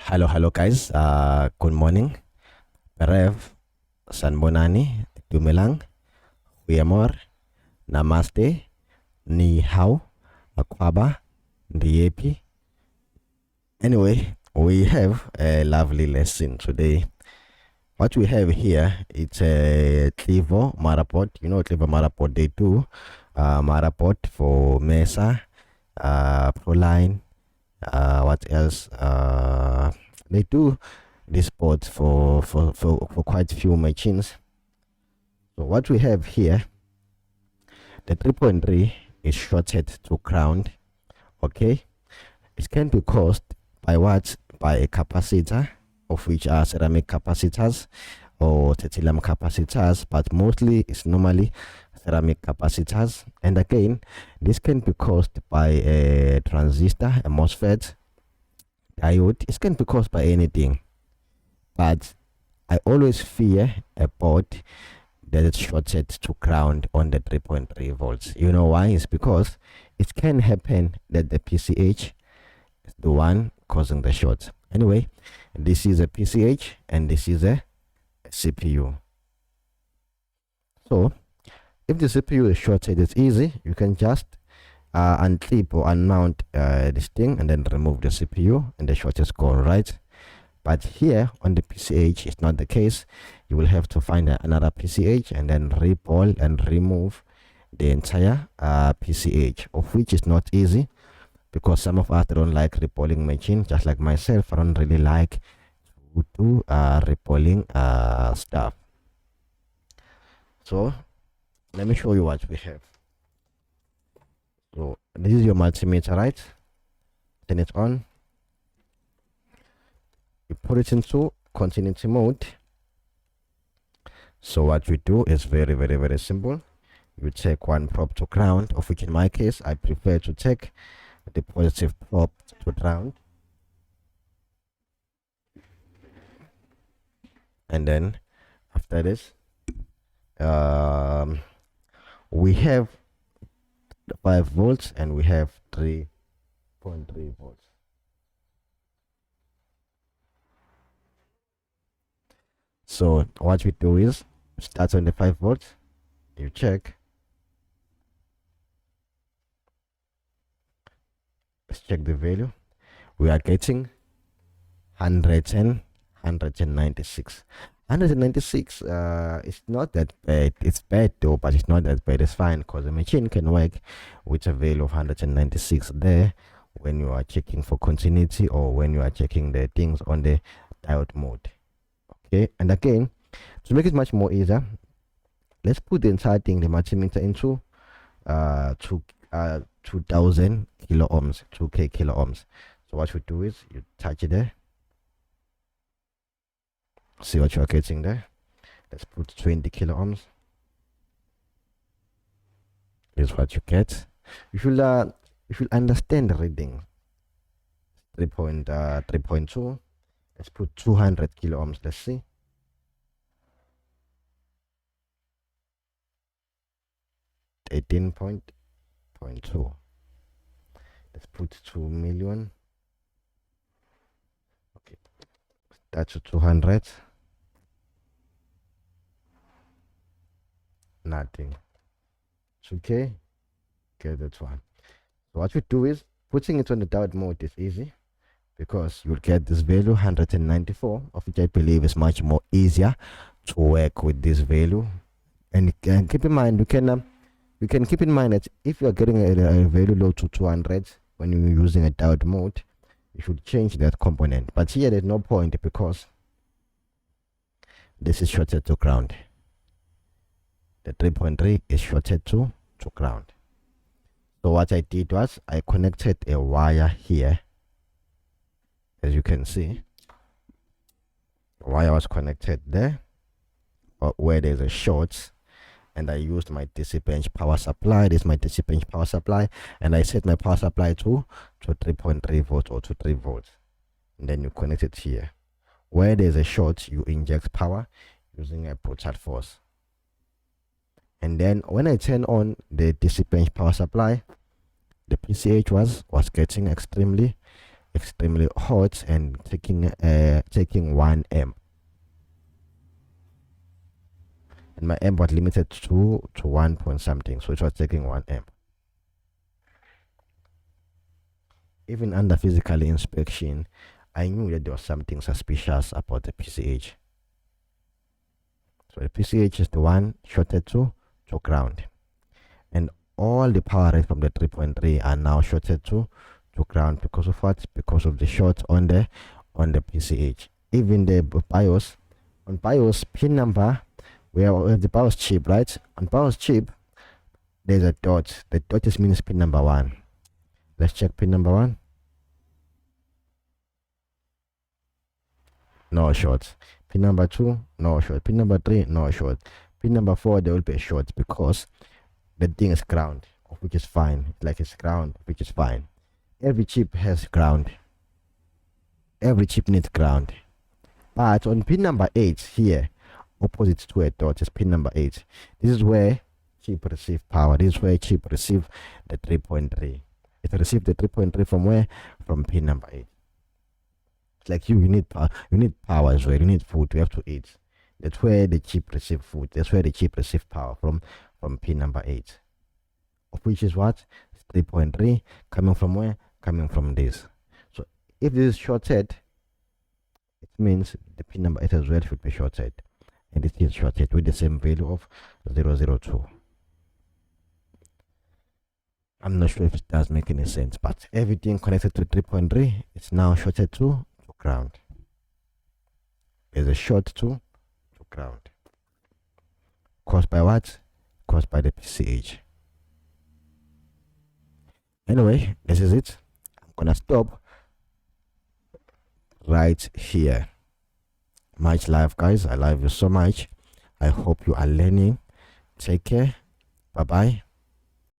Hello guys. Good morning. Perev, Sanbonani, Dumelang, Huyamor, Namaste, Ni Hao, Akwaba, Ndiepi. Anyway, we have a lovely lesson today. What we have here, it's a Clivo Maraport. You know Clivo Maraport, they do Maraport for Mesa, Proline, what else? They do this port for quite a few machines. So what we have here, the 3.3 is shorted to ground. Okay, it can be caused by what? By a capacitor, of which are ceramic capacitors or titanium capacitors, but mostly it's normally ceramic capacitors. And again, this can be caused by a transistor, a MOSFET, diode. It can be caused by anything, but I always fear a board that is shorted to ground on the 3.3 volts. You know why? It's because it can happen that the PCH is the one causing the short. Anyway, this is a PCH and this is a CPU. So if the CPU is shorted, it's easy. You can just unclip or unmount this thing and then remove the CPU and the short is gone, right? But here on the PCH, it's not the case. You will have to find another PCH and then repol and remove the entire PCH, of which is not easy because some of us don't like repolling machine, just like myself. I don't really like to do repolling stuff. So let me show you what we have. So this is your multimeter, right? Turn it on. You put it into continuity mode. So what we do is very simple. You take one probe to ground, of which in my case I prefer to take the positive probe to ground, and then after this we have 5 volts and we have 3.3 volts. So what we do is start on the 5 volts, you check, let's check the value. We are getting 196. 196 it's not that bad. It's bad though, but it's not that bad. It's fine because the machine can work with a value of 196 there when you are checking for continuity or when you are checking the things on the diode mode. Okay, and again, to make it much more easier, let's put the entire thing, the multimeter, into 2000 kilo ohms, 2k kilo ohms. So what we do is you touch it there, see what you are getting there. Let's put 20 kilo ohms. Here's what you get. You should understand the reading. 3.2. Let's put 200 kilo ohms. Let's see. .2. Let's put 2 million. Okay, that's 200. Nothing. 2k. Get that one. So what we do is putting it on the diode mode is easy, because you'll get this value 194, of which I believe is much more easier to work with this value. And keep in mind, you can keep in mind that if you are getting a value low to 200 when you're using a diode mode, you should change that component. But here there's no point because this is shorted to ground. The 3.3 is shorted to ground. So what I did was I connected a wire here. As you can see, the wire was connected there, where there's a short, and I used my DC bench power supply. This is my DC bench power supply, and I set my power supply to 3.3 volts or to 3 volts. And then you connect it here. Where there's a short, you inject power using a Pruitt force. And then when I turn on the DC bench power supply, the PCH was getting extremely extremely hot and taking 1 amp, and my amp was limited to 1 point something, so it was taking 1 amp. Even under physical inspection, I knew that there was something suspicious about the PCH. So the PCH is the one shorted to ground, and all the power rates from the 3.3 are now shorted to ground because of what? Because of the short on the PCH. Even the BIOS, on BIOS pin number, we have the BIOS chip, right? On BIOS chip, there's a dot. The dot is means pin number 1. Let's check pin number 1. No shorts. Pin number 2, no short. Pin number 3, no short. Pin number 4, there will be a short because the thing is ground, which is fine. Like it's ground, which is fine. Every chip has ground. Every chip needs ground. But on pin number 8 here, opposite to a dot, is pin number 8. This is where chip receive power. This is where chip receive the 3.3. It received the 3.3 from where? From pin number 8. It's like you need power. You need power as well. You need food. You have to eat. That's where the chip receive food. That's where the chip receive power from pin number 8. Of which is what? 3.3 coming from where? Coming from this. So if this is shorted, it means the pin number 8 as well should be shorted, and it is shorted with the same value of 002. I'm not sure if it does make any sense, but everything connected to 3.3 is now shorted to ground. There's a short to ground. Caused by what? Caused by the PCH. Anyway, this is it. I'm gonna stop right here. Much love, guys. I love you so much. I hope you are learning. Take care. Bye bye.